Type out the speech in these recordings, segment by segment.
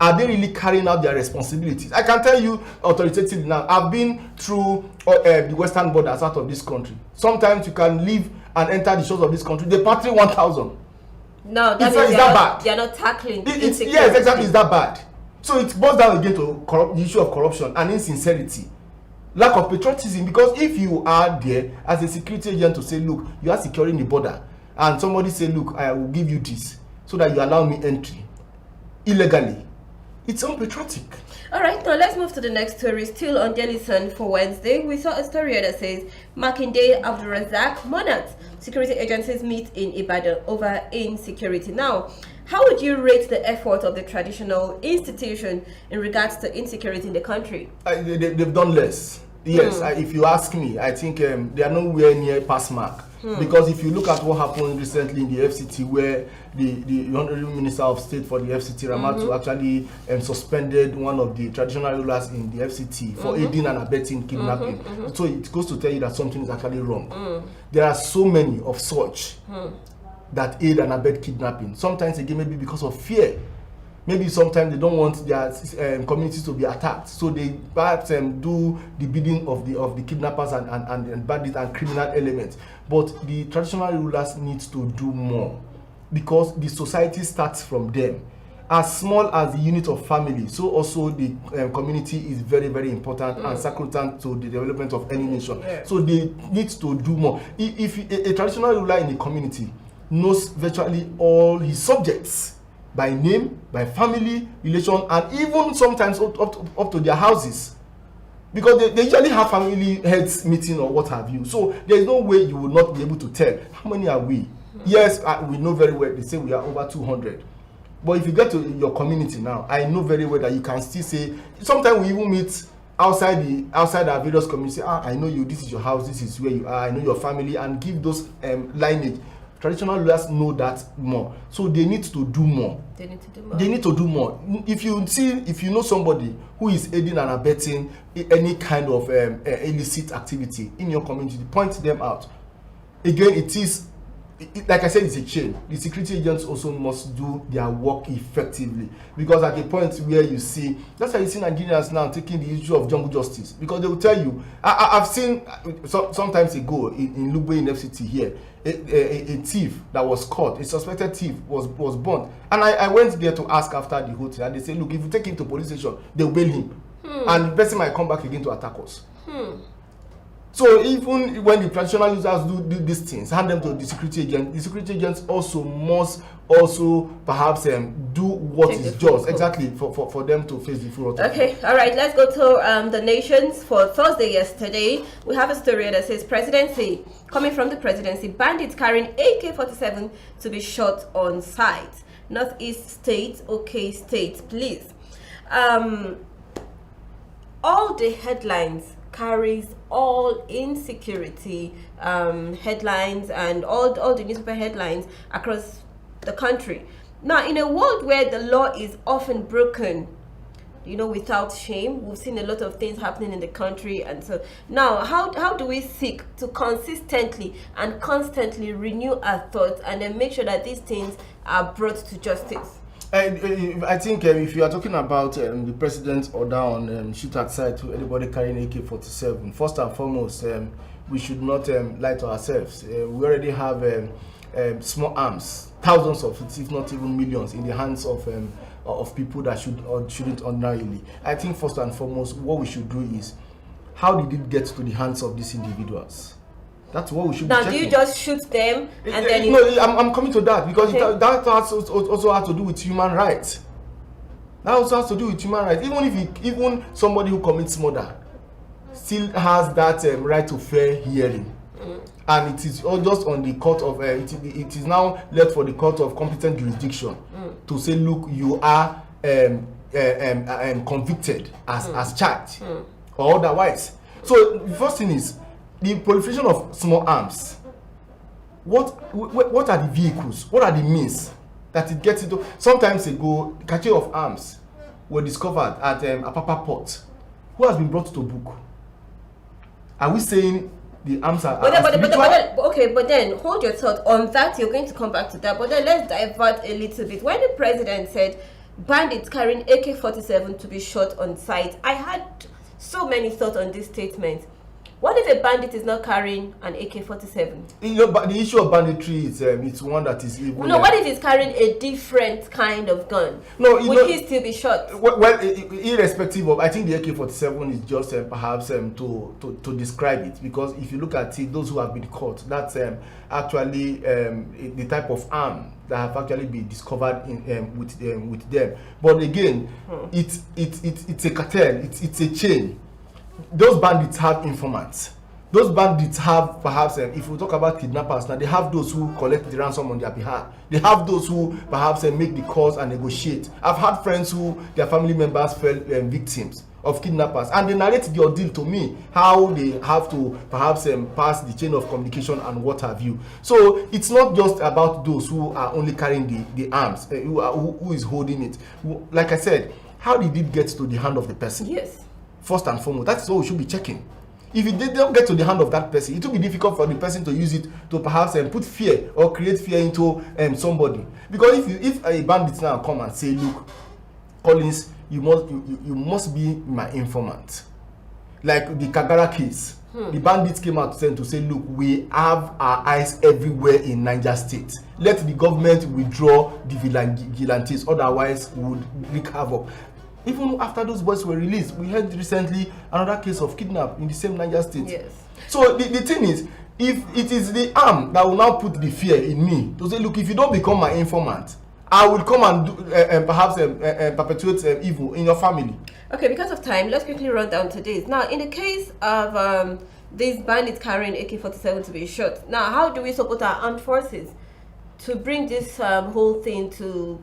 Are they really carrying out their responsibilities? I can tell you authoritatively now, I've been through the western borders out of this country. Sometimes you can leave and enter the shores of this country. They patry 1,000. No, that means bad. They are not tackling yes, exactly. It's that bad. So it boils down again to the issue of corruption and insincerity. Lack of patriotism, because if you are there as a security agent to say, look, you are securing the border, and somebody say, look, I will give you this so that you allow me entry illegally, it's unpatriotic. All right, now let's move to the next story. Still on Daily Sun for Wednesday, we saw a story that says Makinde Abdulrazak monarchs security agencies meet in Ibadan over insecurity. Now, how would you rate the effort of the traditional institution in regards to insecurity in the country? They've done less. Yes, if you ask me, I think they are nowhere near pass mark. Because if you look at what happened recently in the FCT, where the Honorable Minister of State for the FCT, Ramatu, actually suspended one of the traditional rulers in the FCT for aiding and abetting kidnapping. So it goes to tell you that something is actually wrong. There are so many of such that aid and abet kidnapping. Sometimes again, maybe because of fear. Maybe sometimes they don't want their communities to be attacked, so they perhaps do the bidding of the kidnappers and bandits and criminal elements. But the traditional rulers need to do more, because the society starts from them. As small as the unit of family, so also the community is very, very important and sacrosanct to the development of any nation. So they need to do more. If a traditional ruler in a community knows virtually all his subjects, by name, by family, relation, and even sometimes up to their houses. Because they usually have family heads meeting or what have you. So there is no way you will not be able to tell. How many are we? Yes, we know very well. They say we are over 200. But if you get to your community now, I know very well that you can still say, sometimes we even meet outside our various communities. I know you, this is your house, this is where you are, I know your family, and give those lineage. Traditional rulers know that more, so they need to do more. They need to do more. If you know somebody who is aiding and abetting any kind of illicit activity in your community, point them out. Again, like I said, it's a chain. The security agents also must do their work effectively, because at the point where you see, that's why you see Nigerians now taking the issue of jungle justice, because they will tell you. I've seen sometimes ago in Lugbe in FCT here, a thief that was caught, a suspected thief was burnt, and I went there to ask after the whole thing, and they say, look, if you take him to police station, they'll bail him, and the person might come back again to attack us. So even when the traditional users do these things, hand them to the security agents also must perhaps do what is just exactly for them to face the full. Okay, all right, let's go to the nations for Thursday yesterday. We have a story that says coming from the presidency, bandits carrying AK-47 to be shot on site. Northeast State, okay state, please. All the headlines carries all insecurity headlines and all the newspaper headlines across the country. Now, in a world where the law is often broken, without shame, we've seen a lot of things happening in the country, and so now how do we seek to consistently and constantly renew our thoughts and then make sure that these things are brought to justice? I think if you are talking about the president's order on shoot at sight to anybody carrying AK-47, first and foremost, we should not lie to ourselves. We already have small arms, thousands of it, if not even millions, in the hands of people that should or shouldn't ordinarily. I think first and foremost, what we should do is, how did it get to the hands of these individuals? That's what we should be checking. Now, do you just shoot them and then... No, I'm coming to that, because that also has to do with human rights. That also has to do with human rights. Even somebody who commits murder still has that right to fair hearing. And it is all just on the court of... it is now left for the court of competent jurisdiction to say, look, you are convicted as charged or otherwise. So the first thing is, the proliferation of small arms. What are the vehicles? What are the means that it gets into? Sometimes ago, catching of arms were discovered at Apapa Port. Who has been brought to book? Are we saying the arms are but then hold your thought on that. You're going to come back to that. But then let's divert a little bit. When the president said bandits carrying AK-47 to be shot on sight. I had so many thoughts on this statement. What if a bandit is not carrying an AK-47? But the issue of banditry is it's one that is even. No, what if he's carrying a different kind of gun? No, would he still be shot? Well, irrespective of, I think the AK-47 is just perhaps to describe it, because if you look at it, those who have been caught, that's actually the type of arm that have actually been discovered with them. But again, it's a cartel, it's a chain. Those bandits have informants. Those bandits have perhaps, if we talk about kidnappers now, they have those who collect the ransom on their behalf. They have those who perhaps make the calls and negotiate. I've had friends who their family members fell victims of kidnappers, and they narrate the ordeal to me, how they have to perhaps pass the chain of communication and what have you. So it's not just about those who are only carrying the arms, who is holding it. Like I said, how did it get to the hand of the person? Yes. First and foremost, that's what we should be checking. If it don't get to the hand of that person, it will be difficult for the person to use it to perhaps put fear or create fear into somebody. Because if a bandit now come and say, look, Collins, you must be my informant. Like the Kagara case, the bandits came out to say, look, we have our eyes everywhere in Niger State. Let the government withdraw the vigilantes, otherwise we would wreak havoc. Even after those boys were released, we heard recently another case of kidnap in the same Niger State. Yes. So the thing is, if it is the arm that will now put the fear in me to say, look, if you don't become my informant, I will come and do, perhaps perpetuate evil in your family. Okay, because of time, let's quickly run down to this. Now, in the case of these bandits carrying AK-47 to be shot, now how do we support our armed forces to bring this whole thing to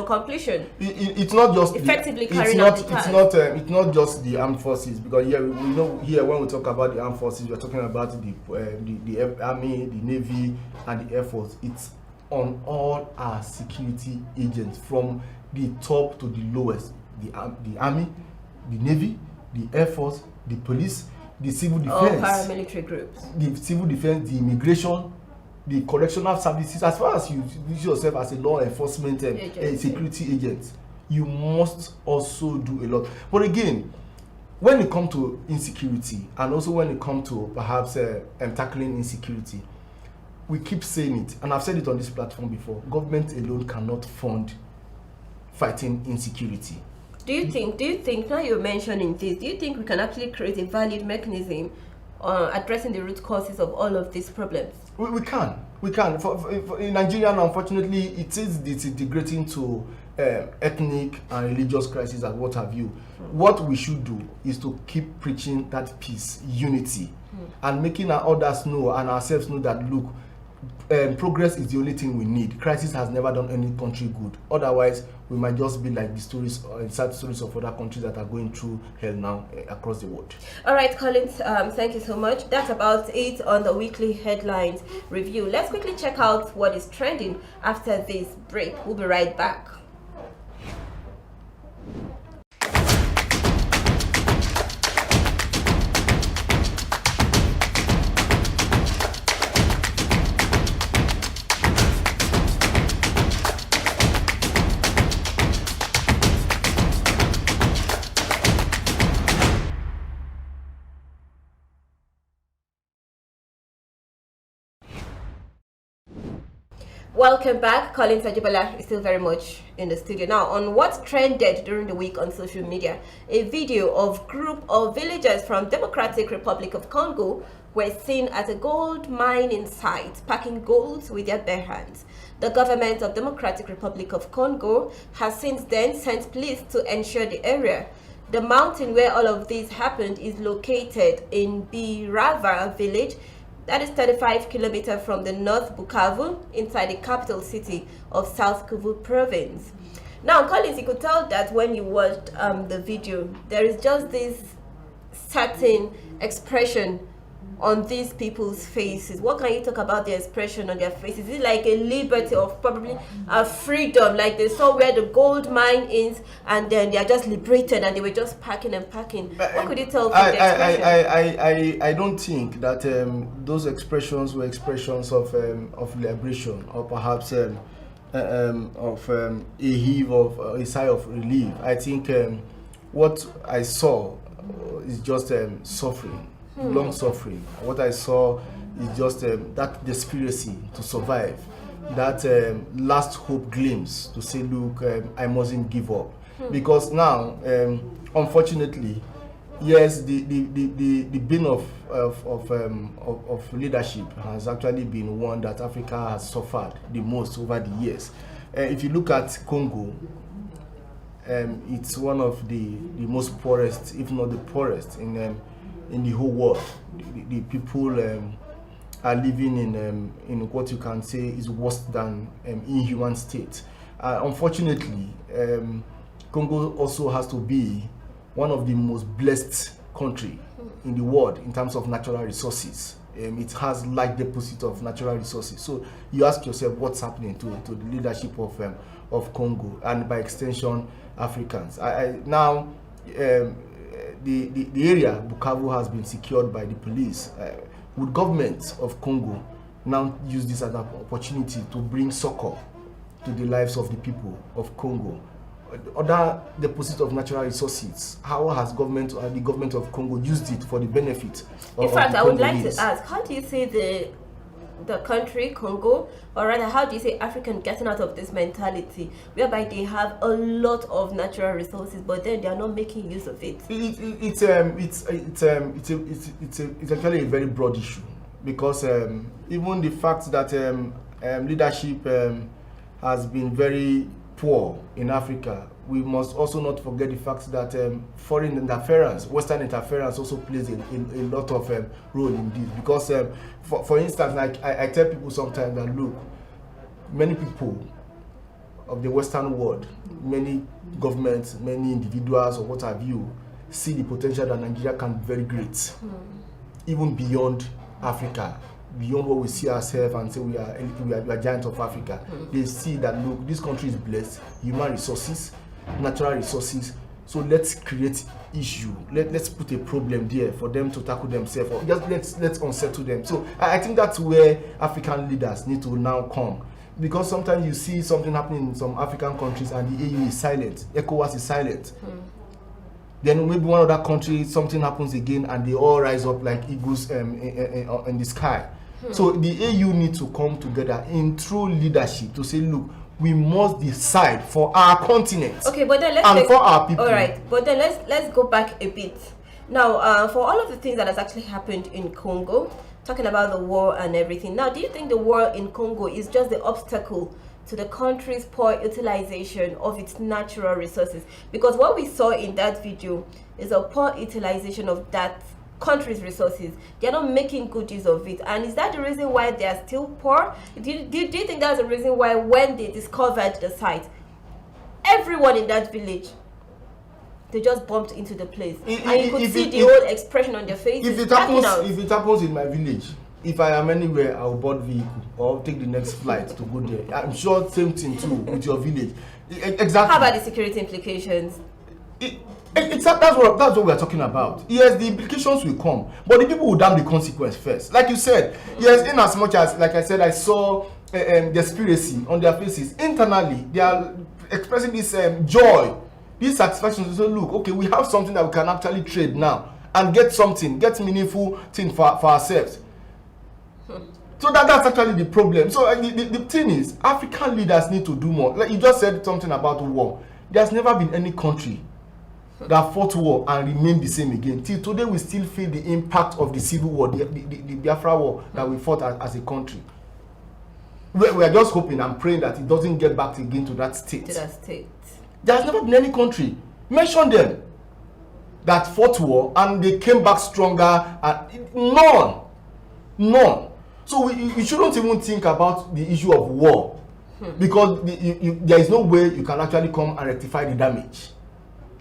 completion? It's not just effectively carrying out the task. It's not just the armed forces, because we know here when we talk about the armed forces, we're talking about the army, the navy, and the air force. It's on all our security agents, from the top to the lowest. The army, the navy, the air force, the police, the civil defense, all paramilitary groups, the civil defense, the immigration, the correctional services. As far as you use yourself as a law enforcement security agent, you must also do a lot. But again, when it comes to insecurity, and also when it comes to perhaps tackling insecurity, we keep saying it, and I've said it on this platform before, government alone cannot fund fighting insecurity. Do you think, now you're mentioning this, do you think we can actually create a valid mechanism addressing the root causes of all of these problems? We can. For in Nigeria, unfortunately, it is disintegrating to ethnic and religious crises and what have you. What we should do is to keep preaching that peace, unity, and making our others know and ourselves know that, look, progress is the only thing we need. Crisis has never done any country good. Otherwise, we might just be like the stories, sad stories of other countries that are going through hell now across the world. All right, Collins, thank you so much. That's about it on the weekly headlines review. Let's quickly check out what is trending after this break. We'll be right back. Welcome back. Collins Ajibala is still very much in the studio. Now, on what trended during the week on social media, a video of group of villagers from Democratic Republic of Congo were seen at a gold mining site packing gold with their bare hands. The government of Democratic Republic of Congo has since then sent police to ensure the area. The mountain where all of this happened is located in Birava village, that is 35 kilometers from the North Bukavu, inside the capital city of South Kivu province. Now, Collins, you could tell that when you watched the video, there is just this certain expression on these people's faces. What can you talk about the expression on their faces? Is it like a liberty or probably a freedom, like they saw where the gold mine is and then they are just liberated and they were just packing and packing? What could you tell from the expression? I don't think that those expressions were expressions of liberation or perhaps a heave of a sigh of relief. I think what I saw is just suffering, long suffering. What I saw is just that desperation to survive, that last hope glimpse to say, look, I mustn't give up. Because now, unfortunately, yes, the bin of leadership has actually been one that Africa has suffered the most over the years. If you look at Congo, it's one of the most poorest, if not the poorest, in the whole world. The people are living in what you can say is worse than inhuman state. Unfortunately, Congo also has to be one of the most blessed country in the world in terms of natural resources. It has large deposit of natural resources. So you ask yourself what's happening to the leadership of Congo and by extension Africans. Now the area Bukavu has been secured by the police. Would government of Congo now use this as an opportunity to bring succor to the lives of the people of Congo? Other deposit of natural resources, how has the government of Congo used it for the benefit of In fact, the I would like Congolese? to ask, how do you see the country Congo, or rather how do you say African getting out of this mentality whereby they have a lot of natural resources but then they are not making use of it? It's actually a very broad issue, because even the fact that leadership has been very poor in Africa, we must also not forget the fact that foreign interference, Western interference also plays a lot of role in this. Because for instance, like I tell people sometimes that, look, many people of the Western world, many governments, many individuals or what have you, see the potential that Nigeria can be very great, even beyond Africa, beyond what we see ourselves and say we are giants of Africa. They see that, look, this country is blessed, human resources, natural resources, so let's create issue. Let's put a problem there for them to tackle themselves, or just let's unsettle them. So I think that's where African leaders need to now come. Because sometimes you see something happening in some African countries and the AU is silent, ECOWAS is silent. Then maybe one other country, something happens again and they all rise up like eagles in the sky. So the AU needs to come together in true leadership to say, look, we must decide for our continent. Okay, but then for our people. All right, but then let's go back a bit. Now, for all of the things that has actually happened in Congo, talking about the war and everything. Now, do you think the war in Congo is just the obstacle to the country's poor utilization of its natural resources? Because what we saw in that video is a poor utilization of that country's resources. They're not making good use of it. And is that the reason why they are still poor? Do you think that's the reason why when they discovered the site, everyone in that village, they just bumped into the place? And you could see the whole expression on their faces. If it happens in my village, if I am anywhere, I'll board vehicle or take the next flight to go there. I'm sure same thing too with your village. Exactly. How about the security implications? That's what we are talking about. Yes, the implications will come, but the people will damn the consequence first. Like you said, yes, in as much as, like I said, I saw desperation on their faces. Internally, they are expressing this joy, this satisfaction to say, look, okay, we have something that we can actually trade now and get meaningful thing for ourselves. So that's actually the problem. So the thing is, African leaders need to do more. Like you just said something about war. There's never been any country that fought war and remained the same again. Till today, we still feel the impact of the civil war, the Biafra war that we fought as a country. We are just hoping and praying that it doesn't get back again to that state. There's never been any country, mention them, that fought war and they came back stronger. None. So you shouldn't even think about the issue of war, because there is no way you can actually come and rectify the damage.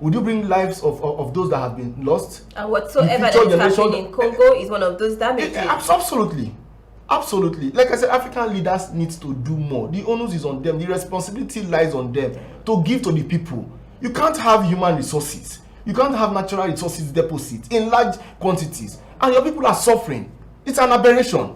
Would you bring lives of those that have been lost? And whatsoever that is happening in Congo is one of those damages. Absolutely. Like I said, African leaders need to do more. The onus is on them. The responsibility lies on them to give to the people. You can't have human resources. You can't have natural resources deposits in large quantities, and your people are suffering. It's an aberration.